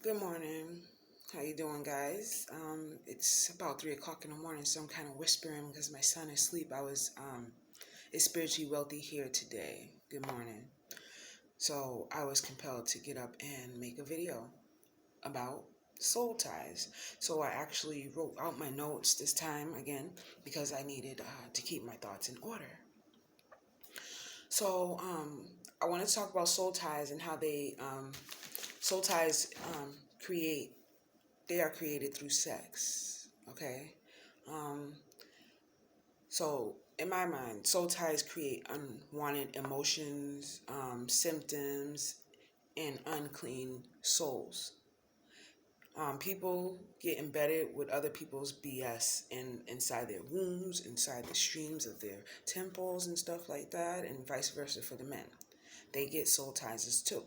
Good morning. How you doing, guys? It's about 3 o'clock in the morning, so I'm kind of whispering because my son is asleep. It's spiritually wealthy here today. Good morning. So I was compelled to get up and make a video about soul ties. So I actually wrote out my notes this time again because I needed to keep my thoughts in order. So I want to talk about soul ties and how soul ties create. They are created through sex. Okay. Um, so in my mind, soul ties create unwanted emotions, symptoms, and unclean souls. People get embedded with other people's BS inside their wombs, inside the streams of their temples and stuff like that, and vice versa for the men. They get soul ties too.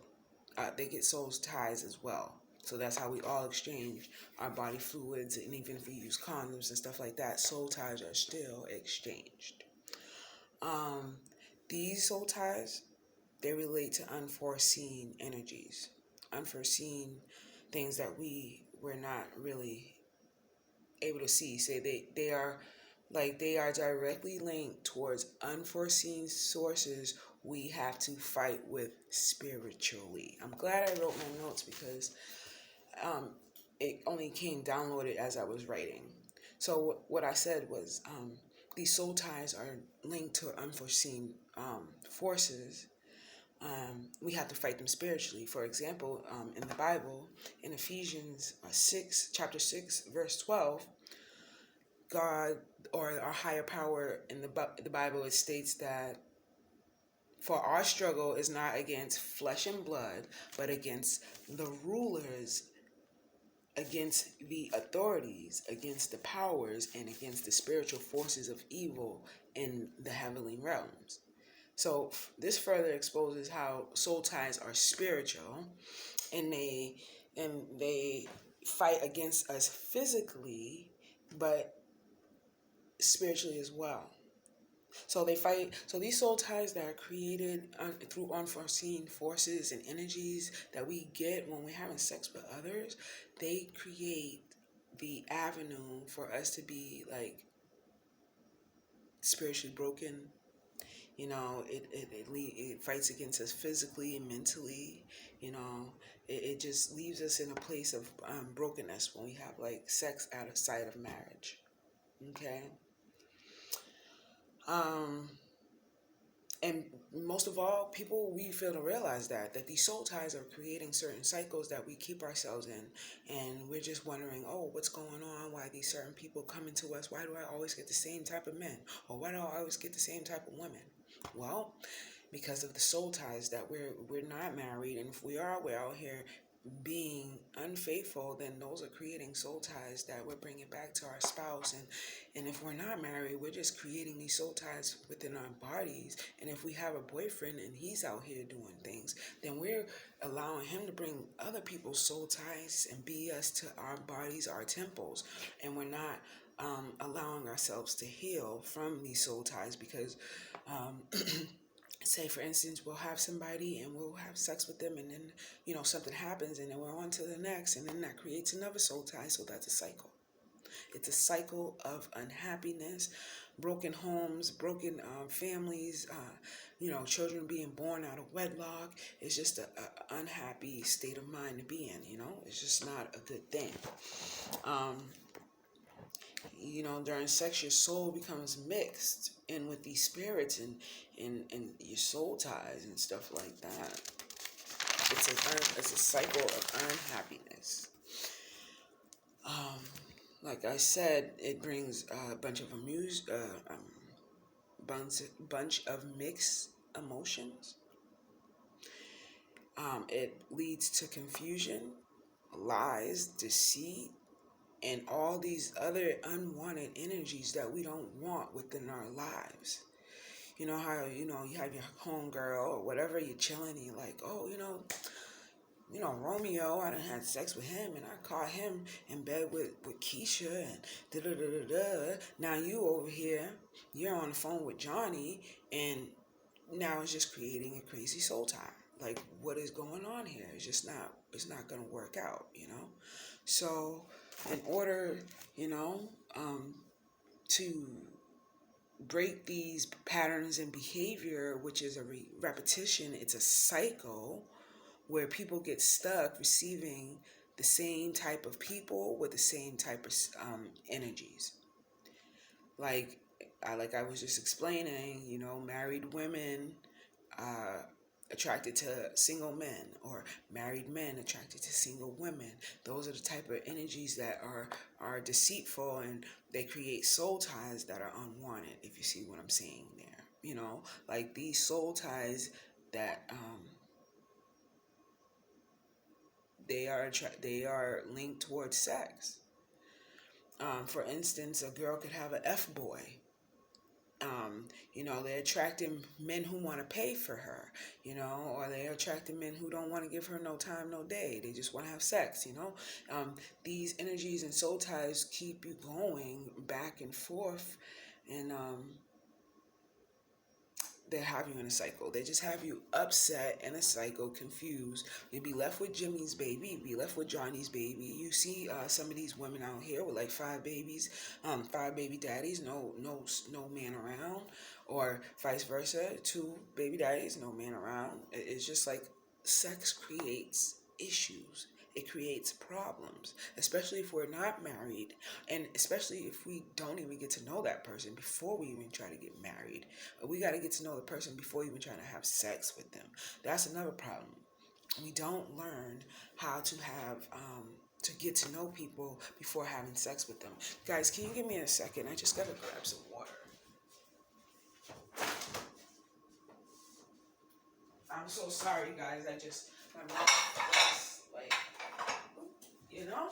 They get soul ties as well. So that's how we all exchange our body fluids, and even if we use condoms and stuff like that, soul ties are still exchanged. Um, these soul ties, they relate to unforeseen energies, unforeseen things that we were not really able to see. Say they are directly linked towards unforeseen sources we have to fight with spiritually. I'm glad I wrote my notes because it only came downloaded as I was writing. So what I said was these soul ties are linked to unforeseen forces. We have to fight them spiritually. For example, in the Bible, in Ephesians 6, chapter 6, verse 12, God, or our higher power in the Bible, it states that for our struggle is not against flesh and blood, but against the rulers, against the authorities, against the powers, and against the spiritual forces of evil in the heavenly realms. So this further exposes how soul ties are spiritual, and they fight against us physically, but spiritually as well. So they fight. So these soul ties that are created through unforeseen forces and energies that we get when we're having sex with others, they create the avenue for us to be like spiritually broken. You know, it fights against us physically and mentally. You know, it just leaves us in a place of brokenness when we have like sex outside of marriage. Okay. And most of all, people, we fail to realize that these soul ties are creating certain cycles that we keep ourselves in, and we're just wondering, oh, what's going on? Why these certain people coming to us? Why do I always get the same type of men, or why do I always get the same type of women? Well, because of the soul ties that we're not married, and if we are, we're out here being unfaithful, then those are creating soul ties that we're bringing back to our spouse. And if we're not married, we're just creating these soul ties within our bodies. And if we have a boyfriend and he's out here doing things, then we're allowing him to bring other people's soul ties and be us to our bodies, our temples, and we're not allowing ourselves to heal from these soul ties because say for instance we'll have somebody and we'll have sex with them, and then something happens, and then we're on to the next, and then that creates another soul tie. So that's a cycle. It's a cycle of unhappiness, broken homes, broken families, children being born out of wedlock. It's just a unhappy state of mind to be in. It's just not a good thing. During sex, your soul becomes mixed in with these spirits and your soul ties and stuff like that. It's a cycle of unhappiness. Like I said, it brings a bunch of bunch of mixed emotions. It leads to confusion, lies, deceit, and all these other unwanted energies that we don't want within our lives. You know how you have your homegirl or whatever, you're chilling and you're like, oh, Romeo, I done had sex with him and I caught him in bed with Keisha and da da da da da. Now you over here, you're on the phone with Johnny, and now it's just creating a crazy soul tie. like, what is going on here? It's not going to work out, you know? So, in order, you know, to break these patterns and behavior, which is a repetition, it's a cycle where people get stuck receiving the same type of people with the same type of energies. Like, like I was just explaining, you know, married women uh, attracted to single men, or married men attracted to single women. Those are the type of energies that are deceitful, and they create soul ties that are unwanted. If you see what I'm saying there, you know, like these soul ties that they are linked towards sex. For instance, a girl could have an F boy. You know, they're attracting men who want to pay for her, you know, or they're attracting men who don't want to give her no time, no day. They just want to have sex, you know. These energies and soul ties keep you going back and forth, and they have you in a cycle. They just have you upset in a cycle, confused. You'd be left with Jimmy's baby. You'd be left with Johnny's baby. You see some of these women out here with like five babies, five baby daddies, no man around, or vice versa, two baby daddies, no man around. It's just like sex creates issues. It creates problems, especially if we're not married, and especially if we don't even get to know that person before we even try to get married. We got to get to know the person before even trying to have sex with them. That's another problem. We don't learn how to have to get to know people before having sex with them. Guys, can you give me a second? I just gotta grab some water. I'm so sorry, guys. My mouth is like, you know,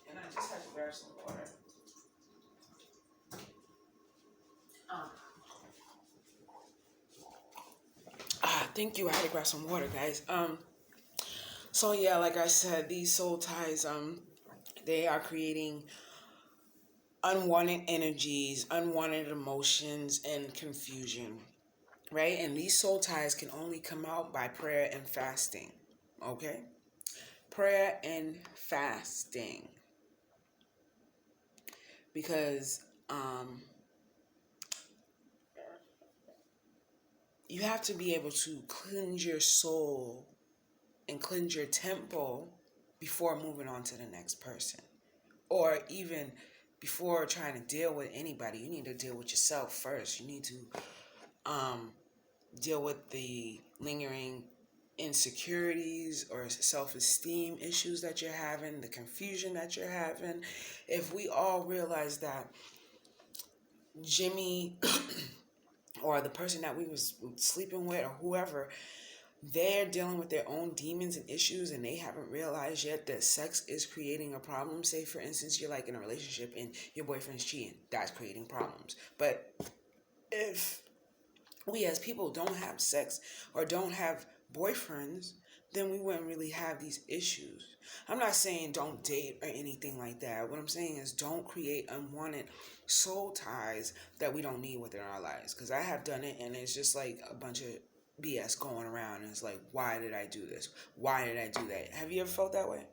and I just had to grab some water. Um, Thank you. I had to grab some water, guys. So yeah, like I said, these soul ties, they are creating unwanted energies, unwanted emotions, and confusion, right? And these soul ties can only come out by prayer and fasting, okay? Prayer and fasting, because you have to be able to cleanse your soul and cleanse your temple before moving on to the next person, or even before trying to deal with anybody. You need to deal with yourself first. You need to deal with the lingering insecurities or self-esteem issues that you're having, the confusion that you're having. If we all realize that Jimmy or the person that we was sleeping with or whoever, they're dealing with their own demons and issues, and they haven't realized yet that sex is creating a problem. Say for instance, you're like in a relationship and your boyfriend's cheating. That's creating problems. But if we as people don't have sex or don't have boyfriends, then we wouldn't really have these issues. I'm not saying don't date or anything like that. What I'm saying is don't create unwanted soul ties that we don't need within our lives. Because I have done it, and it's just like a bunch of BS going around. And it's like, why did I do this? Why did I do that? Have you ever felt that way?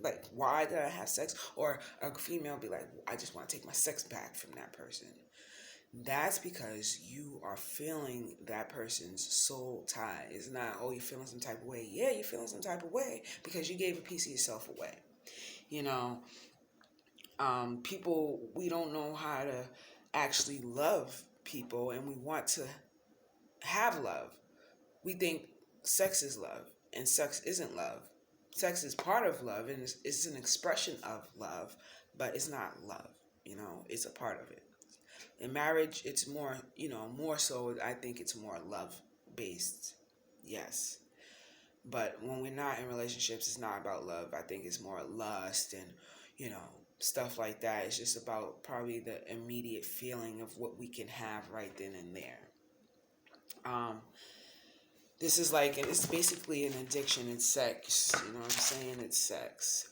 Like, why did I have sex? Or a female be like, I just want to take my sex back from that person. That's because you are feeling that person's soul tie. It's not, oh, you're feeling some type of way. Yeah, you're feeling some type of way because you gave a piece of yourself away. You know, people, we don't know how to actually love people, and we want to have love. We think sex is love, and sex isn't love. Sex is part of love, and it's an expression of love, but it's not love. You know, it's a part of it. In marriage, it's more, you know, more so, I think it's more love based. Yes. But when we're not in relationships, it's not about love. I think it's more lust and, you know, stuff like that. It's just about probably the immediate feeling of what we can have right then and there. This is like, it's basically an addiction. It's sex. You know what I'm saying? It's sex.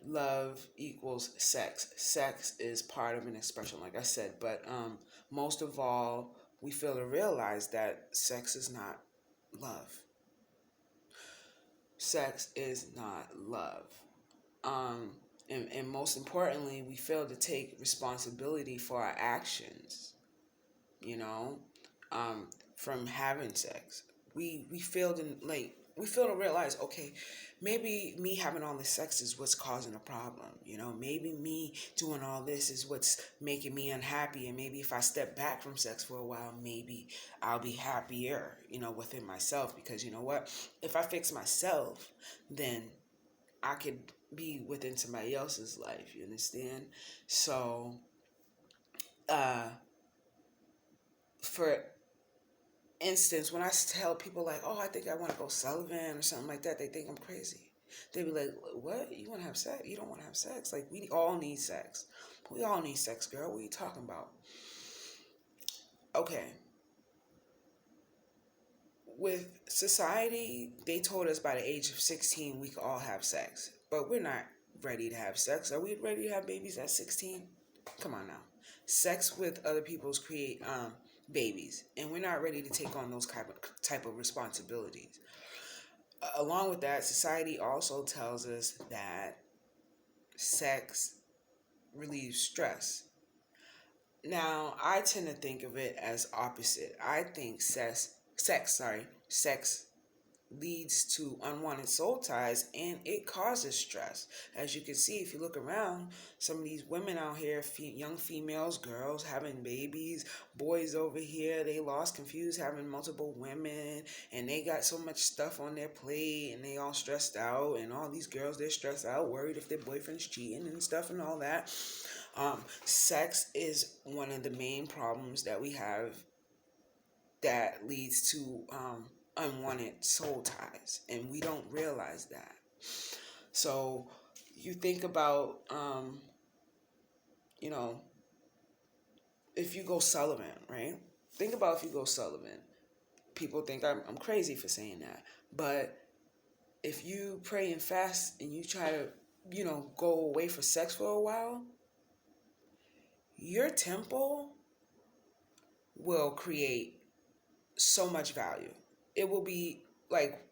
Love equals sex. Sex is part of an expression, like I said, but most of all, we fail to realize that sex is not love. Sex is not love. Um, and most importantly, we fail to take responsibility for our actions, you know, um, from having sex. We failed in like we fail to realize, okay, maybe me having all this sex is what's causing a problem. You know, maybe me doing all this is what's making me unhappy. And maybe if I step back from sex for a while, maybe I'll be happier, you know, within myself. Because you know what? If I fix myself, then I could be within somebody else's life. You understand? So, uh, for instance, when I tell people like, "Oh, I think I want to go Sullivan" or something like that, they think I'm crazy. They be like, "What? You want to have sex? You don't want to have sex? Like we all need sex. We all need sex, girl. What are you talking about?" Okay. With society, they told us by the age of 16 we could all have sex, but we're not ready to have sex. Are we ready to have babies at 16? Come on now. Sex with other people's create babies, and we're not ready to take on those type of responsibilities. Along with that, society also tells us that sex relieves stress. Now, I tend to think of it as opposite. I think sex leads to unwanted soul ties and it causes stress. As you can see, if you look around, some of these women out here, young females, girls having babies, boys over here, they lost, confused, having multiple women, and they got so much stuff on their plate and they all stressed out. And all these girls, they're stressed out, worried if their boyfriend's cheating and stuff and all that. Sex is one of the main problems that we have that leads to unwanted soul ties, and we don't realize that. So you think about, you know, if you go Sullivan, right? Think about if you go Sullivan. People think I'm crazy for saying that, but if you pray and fast and you try to, go away for sex for a while, your temple will create so much value. It will be like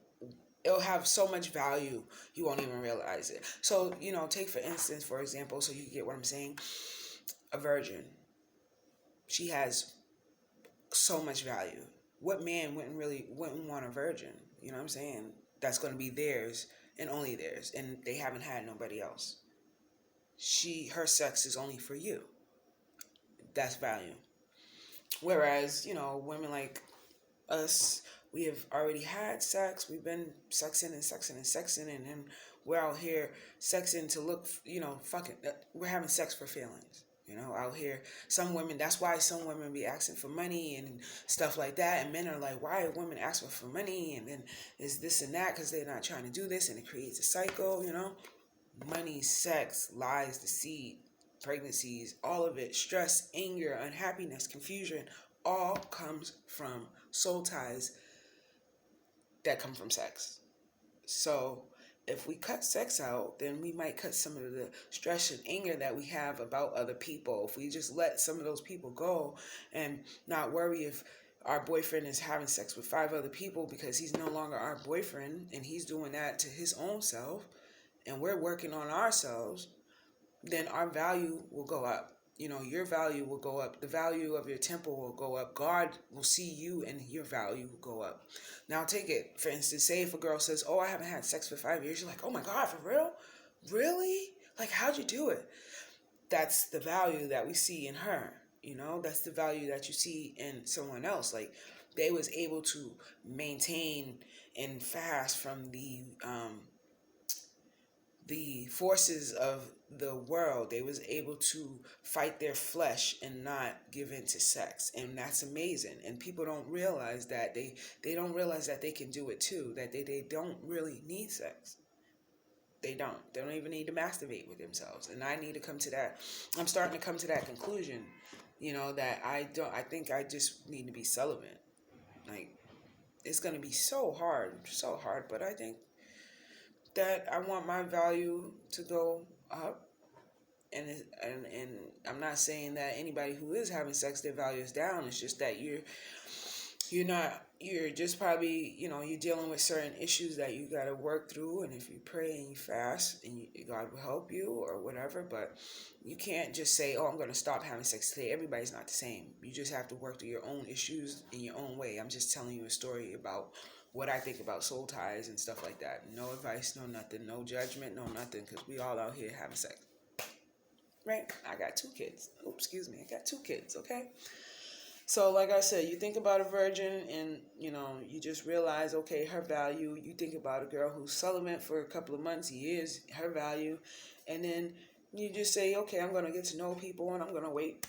it'll have so much value you won't even realize it. So, take for instance, for example, so you get what I'm saying, a virgin. She has so much value. What man wouldn't want a virgin? You know what I'm saying? That's going to be theirs and only theirs, and they haven't had nobody else. Her sex is only for you. That's value. Whereas, women like us, we have already had sex. We've been sexing and sexing and sexing, and then we're out here sexing to look, fucking. We're having sex for feelings. Out here, some women. That's why some women be asking for money and stuff like that, and men are like, "Why are women asking for money?" And then is this and that because they're not trying to do this, and it creates a cycle. Money, sex, lies, deceit, pregnancies, all of it, stress, anger, unhappiness, confusion, all comes from soul ties that come from sex. So if we cut sex out, then we might cut some of the stress and anger that we have about other people. If we just let some of those people go and not worry if our boyfriend is having sex with 5 other people because he's no longer our boyfriend and he's doing that to his own self, and we're working on ourselves, then our value will go up. Your value will go up. The value of your temple will go up. God will see you and your value will go up. Now take it, for instance, say if a girl says, "Oh, I haven't had sex for 5 years," you're like, "Oh my God, for real? Really? Like, how'd you do it?" That's the value that we see in her. That's the value that you see in someone else. Like, they was able to maintain and fast from the forces of the world. They was able to fight their flesh and not give in to sex, and that's amazing. And people don't realize that they don't realize that they can do it too, that they don't really need sex. They don't even need to masturbate with themselves. And I need to come to that. I'm starting to come to that conclusion, that I think I just need to be celibate. Like, it's going to be so hard, but I think that I want my value to go up. And I'm not saying that anybody who is having sex, their value is down. It's just that you're not you're just probably, you're dealing with certain issues that you got to work through. And if you pray and you fast, and God will help you or whatever. But you can't just say, oh, I'm going to stop having sex today. Everybody's not the same. You just have to work through your own issues in your own way. I'm just telling you a story about what I think about soul ties and stuff like that. No advice, no nothing, no judgment, no nothing, because we all out here having sex. Right? I got 2 kids. Oops, excuse me. I got 2 kids, okay? So, like I said, you think about a virgin and, you just realize, okay, her value. You think about a girl who's celibate for a couple of months, years, her value. And then you just say, okay, I'm going to get to know people and I'm going to wait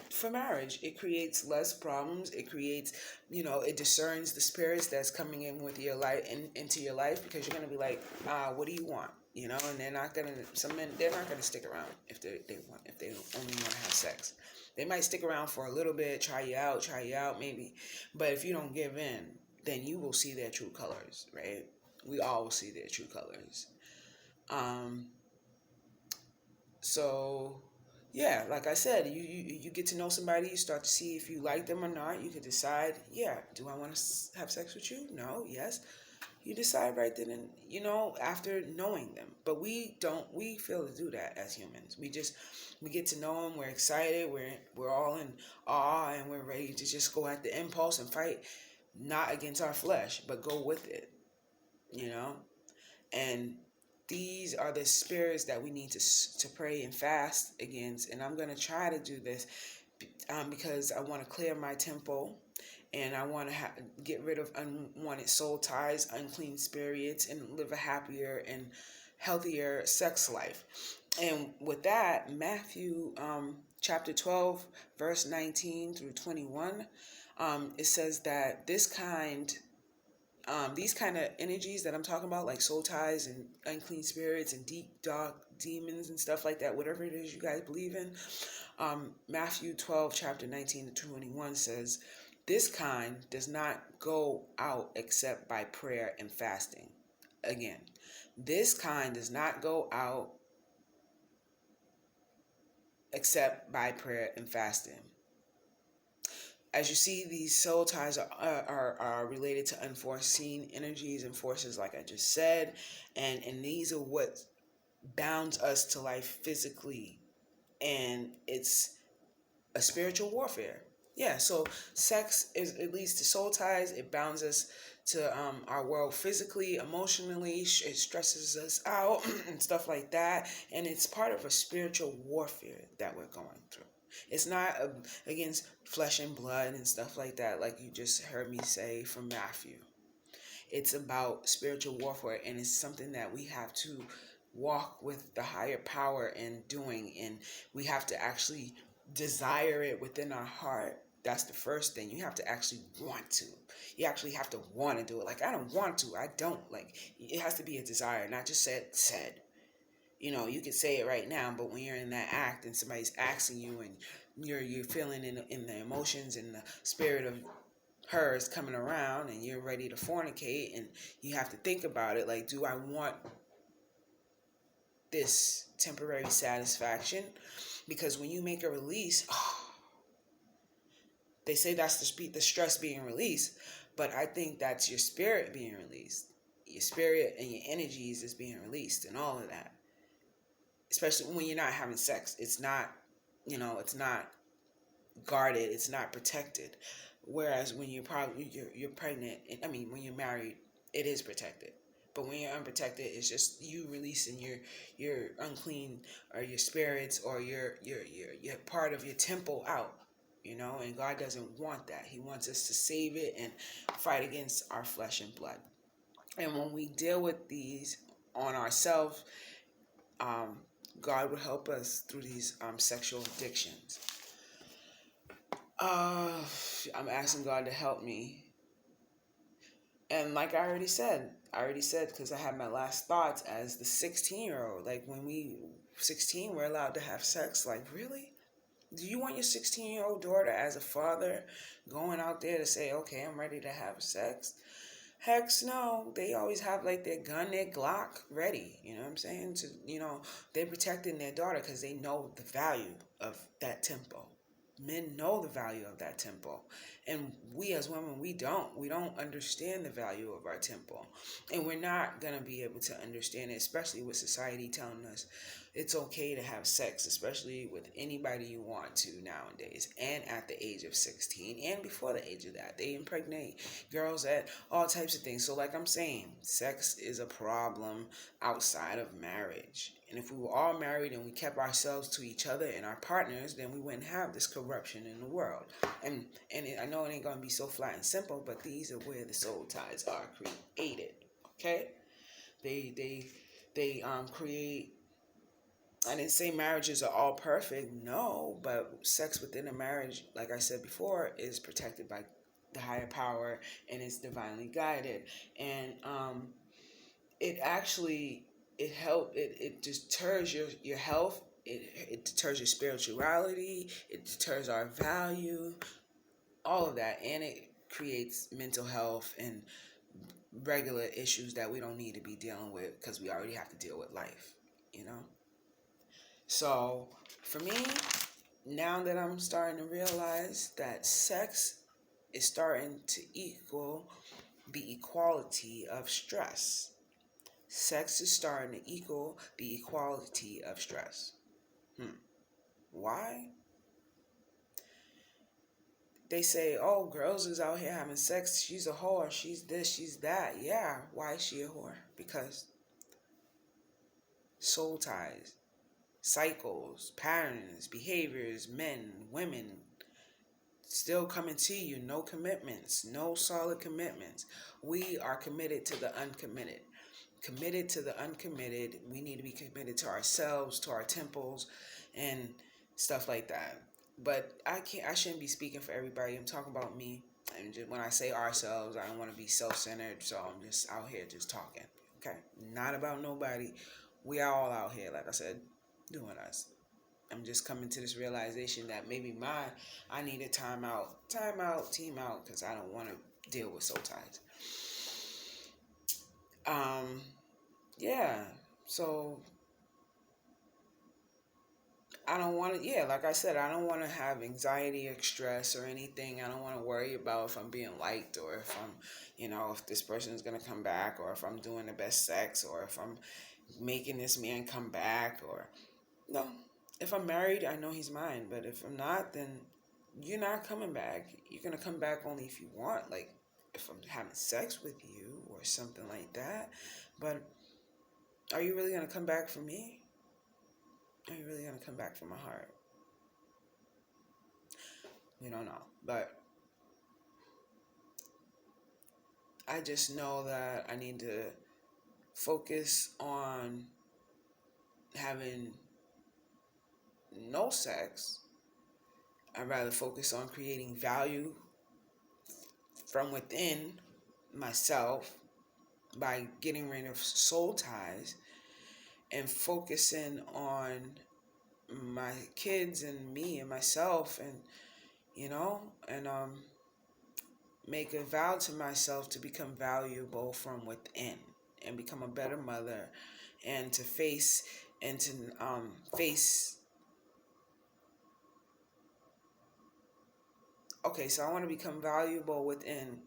for marriage. It creates less problems. It creates, it discerns the spirits that's coming in with your life and into your life, because you're going to be like, what do you want? And they're not going to, some men, they're not going to stick around if they only want to have sex. They might stick around for a little bit, try you out maybe. But if you don't give in, then you will see their true colors, right? We all will see their true colors. So yeah, like I said, you get to know somebody, you start to see if you like them or not. You can decide, yeah, do I want to have sex with you? No, yes. You decide right then and, after knowing them. But we fail to do that as humans. We get to know them, we're excited, we're all in awe, and we're ready to just go at the impulse and fight, not against our flesh, but go with it, and these are the spirits that we need to pray and fast against. And I'm going to try to do this because I want to clear my temple, and I want to get rid of unwanted soul ties, unclean spirits, and live a happier and healthier sex life. And with that, Matthew chapter 12, verse 19 through 21, it says that these kind of energies that I'm talking about, like soul ties and unclean spirits and deep dark demons and stuff like that, whatever it is you guys believe in, Matthew 12, chapter 19 to 21 says, this kind does not go out except by prayer and fasting. Again, this kind does not go out except by prayer and fasting. As you see, these soul ties are related to unforeseen energies and forces, like I just said, and these are what bounds us to life physically, and it's a spiritual warfare. Yeah, so sex it leads to soul ties. It bounds us to our world physically, emotionally. It stresses us out and stuff like that, and it's part of a spiritual warfare that we're going through. It's not against flesh and blood and stuff like that, like you just heard me say from Matthew. It's about spiritual warfare, and it's something that we have to walk with the higher power in doing, and we have to actually desire it within our heart. That's the first thing. You have to actually want to. You actually have to want to do it. Like, I don't want to. I don't. Like, it has to be a desire, not just said. You could say it right now, but when you're in that act and somebody's asking you, and you're feeling in the emotions and the spirit of her is coming around, and you're ready to fornicate, and you have to think about it, like, do I want this temporary satisfaction? Because when you make a release, they say that's the stress being released, but I think that's your spirit being released. Your spirit and your energies is being released, and all of that. Especially when you're not having sex, it's not guarded, it's not protected. Whereas when you're pregnant, when you're married, it is protected. But when you're unprotected, it's just you releasing your unclean, or your spirits, or your part of your temple out. And God doesn't want that. He wants us to save it and fight against our flesh and blood. And when we deal with these on ourselves, God will help us through these sexual addictions. I'm asking God to help me. And like I already said, because I had my last thoughts as the 16-year-old. Like, when 16, we're allowed to have sex. Like, really? Do you want your 16-year-old daughter, as a father, going out there to say, okay, I'm ready to have sex? Heck no. They always have like their gun, their Glock ready. You know what I'm saying? They're protecting their daughter because they know the value of that tempo. Men know the value of that temple, and we as women, we don't understand the value of our temple, and we're not going to be able to understand it, especially with society telling us it's okay to have sex, especially with anybody you want to nowadays, and at the age of 16 and before the age of that. They impregnate girls at all types of things. So like I'm saying, sex is a problem outside of marriage. And if we were all married and we kept ourselves to each other and our partners, then we wouldn't have this corruption in the world. I know it ain't gonna be so flat and simple, but these are where the soul ties are created. Okay, they create. I didn't say marriages are all perfect, no, but sex within a marriage, like I said before, is protected by the higher power and is divinely guided. And it actually it deters your health, it deters your spirituality, it deters our value, all of that, and it creates mental health and regular issues that we don't need to be dealing with because we already have to deal with life, you know. So for me, now that I'm starting to realize that sex is starting to equal the equality of stress. Sex is starting to equal the equality of stress. Why? They say, oh, girls is out here having sex. She's a whore. She's this, she's that. Yeah, why is she a whore? Because soul ties, cycles, patterns, behaviors, men, women, still coming to you. No commitments, no solid commitments. We are committed to the uncommitted. Committed to the uncommitted. We need to be committed to ourselves, to our temples, and stuff like that. But I shouldn't be speaking for everybody. I'm talking about me. And just, when I say ourselves, I don't want to be self-centered. So I'm just out here just talking. Okay, not about nobody. We are all out here, like I said, doing us. I'm just coming to this realization that maybe I need a time out, team out, because I don't want to deal with soul ties. Yeah. So I don't want to, yeah, like I said, I don't want to have anxiety or stress or anything. I don't want to worry about if I'm being liked or if I'm, if this person is going to come back or if I'm doing the best sex or if I'm making this man come back or, no. If I'm married, I know he's mine. But if I'm not, then you're not coming back. You're going to come back only if you want. Like, if I'm having sex with you or something like that. But are you really going to come back for me? Are you really going to come back for my heart? We don't know. But I just know that I need to focus on having no sex. I'd rather focus on creating value from within myself by getting rid of soul ties and focusing on my kids and me and myself and and make a vow to myself to become valuable from within and become a better mother and to face and to face. Okay, so I want to become valuable within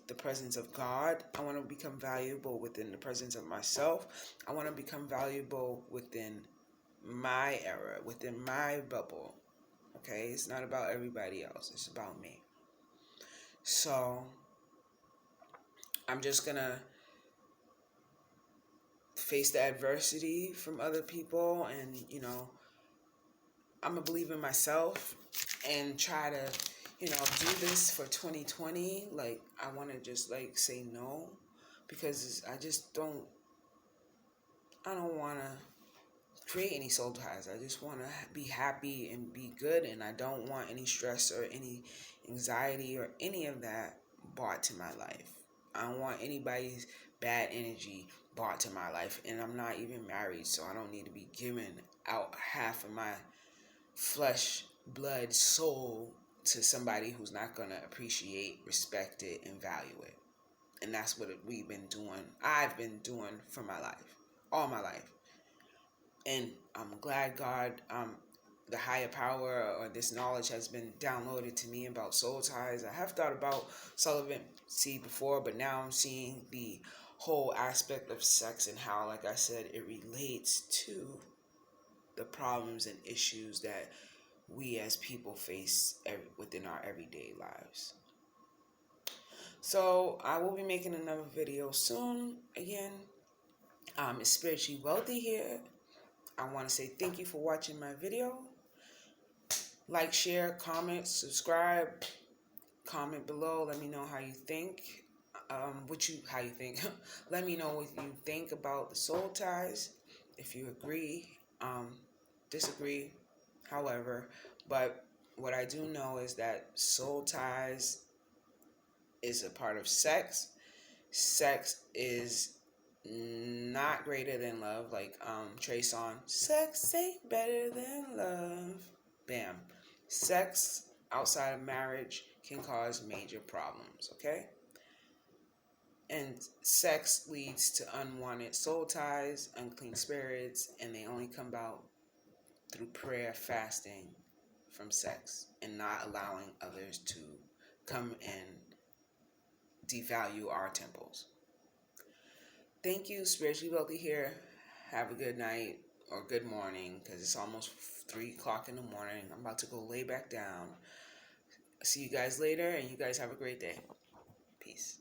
the presence of God. I want to become valuable within the presence of myself. I want to become valuable within my era, within my bubble. Okay, it's not about everybody else, it's about me. So I'm just gonna face the adversity from other people, and I'm gonna believe in myself and try to do this for 2020. Like, I want to just like say no, because I don't want to create any soul ties. I just want to be happy and be good, and I don't want any stress or any anxiety or any of that brought to my life. I don't want anybody's bad energy brought to my life, and I'm not even married, so I don't need to be giving out half of my flesh, blood, soul to somebody who's not going to appreciate, respect it, and value it. And that's what we've been doing. I've been doing for my life, all my life. And I'm glad God the higher power or this knowledge has been downloaded to me about soul ties. I have thought about celibacy before, but now I'm seeing the whole aspect of sex and how, like I said, it relates to the problems and issues that we as people face within our everyday lives. So I will be making another video soon. Again, it's Spiritually Wealthy here. I want to say thank you for watching my video. Like, share, comment, subscribe, comment below. Let me know how you think. How you think. Let me know what you think about the soul ties. If you agree, disagree, however. But what I do know is that soul ties is a part of sex. Sex is not greater than love. Like Trey song, sex ain't better than love. Bam. Sex outside of marriage can cause major problems, okay? And sex leads to unwanted soul ties, unclean spirits, and they only come about through prayer, fasting from sex, and not allowing others to come and devalue our temples. Thank you, Spiritually Wealthy here. Have a good night or good morning, because it's almost 3 o'clock in the morning. I'm about to go lay back down. See you guys later, and you guys have a great day. Peace.